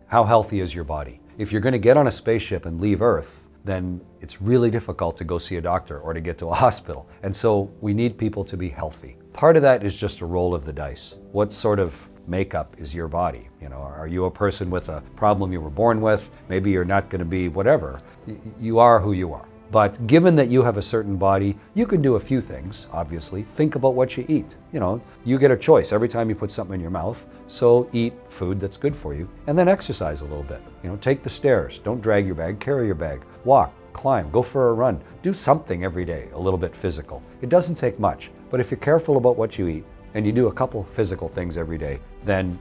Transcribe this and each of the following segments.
How healthy is your body? If you're going to get on a spaceship and leave Earth, then it's really difficult to go see a doctor or to get to a hospital. And so we need people to be healthy. Part of that is just a roll of the dice. What sort of makeup is your body? You know, are you a person with a problem you were born with? Maybe you're not going to be whatever. You are who you are. But given that you have a certain body, you can do a few things, obviously. Think about what you eat. You know, you get a choice every time you put something in your mouth. So eat food that's good for you, and then exercise a little bit. You know, take the stairs. Don't drag your bag, carry your bag. Walk, climb, go for a run. Do something every day, a little bit physical. It doesn't take much, but if you're careful about what you eat and you do a couple physical things every day, then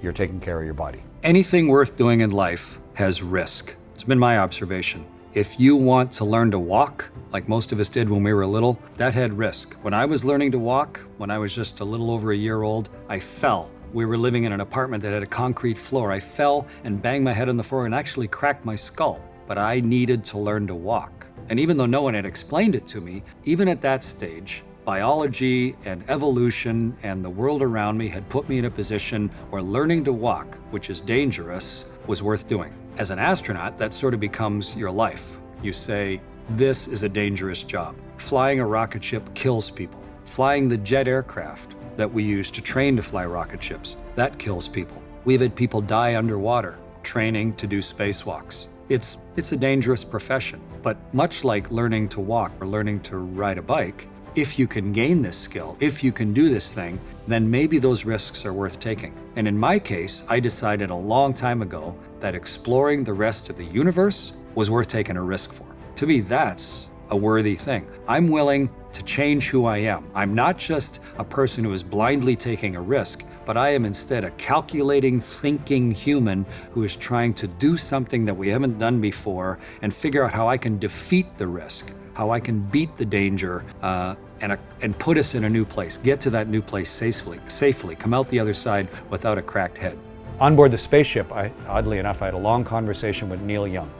you're taking care of your body. Anything worth doing in life has risk. It's been my observation. If you want to learn to walk, like most of us did when we were little, that had risk. When I was learning to walk, when I was just a little over a year old, I fell. We were living in an apartment that had a concrete floor. I fell and banged my head on the floor and actually cracked my skull. But I needed to learn to walk. And even though no one had explained it to me, even at that stage, biology and evolution and the world around me had put me in a position where learning to walk, which is dangerous, was worth doing. As an astronaut, that sort of becomes your life. You say, this is a dangerous job. Flying a rocket ship kills people. Flying the jet aircraft that we use to train to fly rocket ships, that kills people. We've had people die underwater training to do spacewalks. It's a dangerous profession, but much like learning to walk or learning to ride a bike, if you can gain this skill, if you can do this thing, then maybe those risks are worth taking. And in my case, I decided a long time ago that exploring the rest of the universe was worth taking a risk for. To me, that's a worthy thing. I'm willing to change who I am. I'm not just a person who is blindly taking a risk, but I am instead a calculating, thinking human who is trying to do something that we haven't done before and figure out how I can defeat the risk, how I can beat the danger and put us in a new place, get to that new place safely, come out the other side without a cracked head. On board the spaceship, oddly enough, I had a long conversation with Neil Young.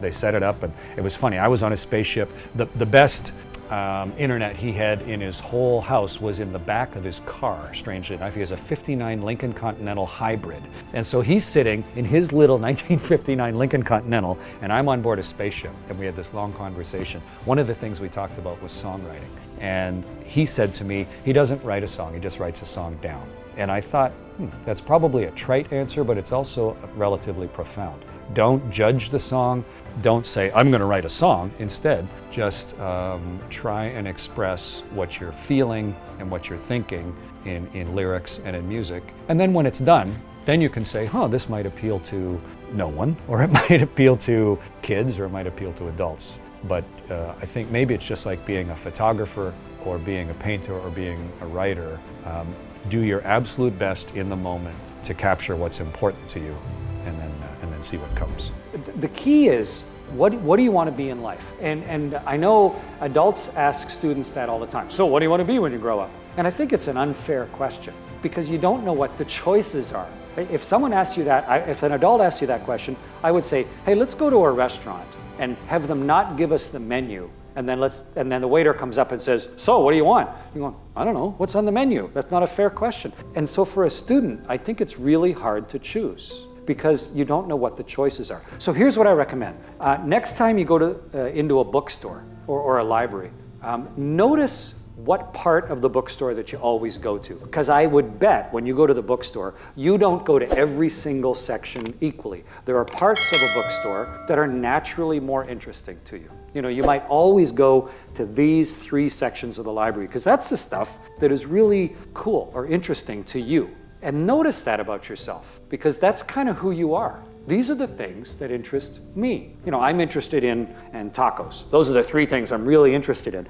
They set it up, and it was funny. I was on a spaceship. The best internet he had in his whole house was in the back of his car, strangely enough. He has a 59 Lincoln Continental hybrid. And so he's sitting in his little 1959 Lincoln Continental, and I'm on board a spaceship, and we had this long conversation. One of the things we talked about was songwriting. And he said to me, he doesn't write a song, he just writes a song down. And I thought, that's probably a trite answer, but it's also relatively profound. Don't judge the song. Don't say, I'm going to write a song. Instead, just try and express what you're feeling and what you're thinking in lyrics and in music. And then when it's done, then you can say, this might appeal to no one, or it might appeal to kids, or it might appeal to adults. But I think maybe it's just like being a photographer or being a painter or being a writer. Do your absolute best in the moment to capture what's important to you, and then see what comes. The key is, what do you want to be in life? And I know adults ask students that all the time. So what do you want to be when you grow up? And I think it's an unfair question, because you don't know what the choices are. If someone asks you that, if an adult asks you that question, I would say, hey, let's go to a restaurant and have them not give us the menu. And then the waiter comes up and says, so what do you want? You go, I don't know, what's on the menu? That's not a fair question. And so for a student, I think it's really hard to choose, because you don't know what the choices are. So here's what I recommend. Next time you go into a bookstore or a library, notice what part of the bookstore that you always go to. Because I would bet when you go to the bookstore, you don't go to every single section equally. There are parts of a bookstore that are naturally more interesting to you. You know, you might always go to these 3 sections of the library, because that's the stuff that is really cool or interesting to you. And notice that about yourself, because that's kind of who you are. These are the things that interest me. You know, I'm interested in tacos. Those are the 3 things I'm really interested in.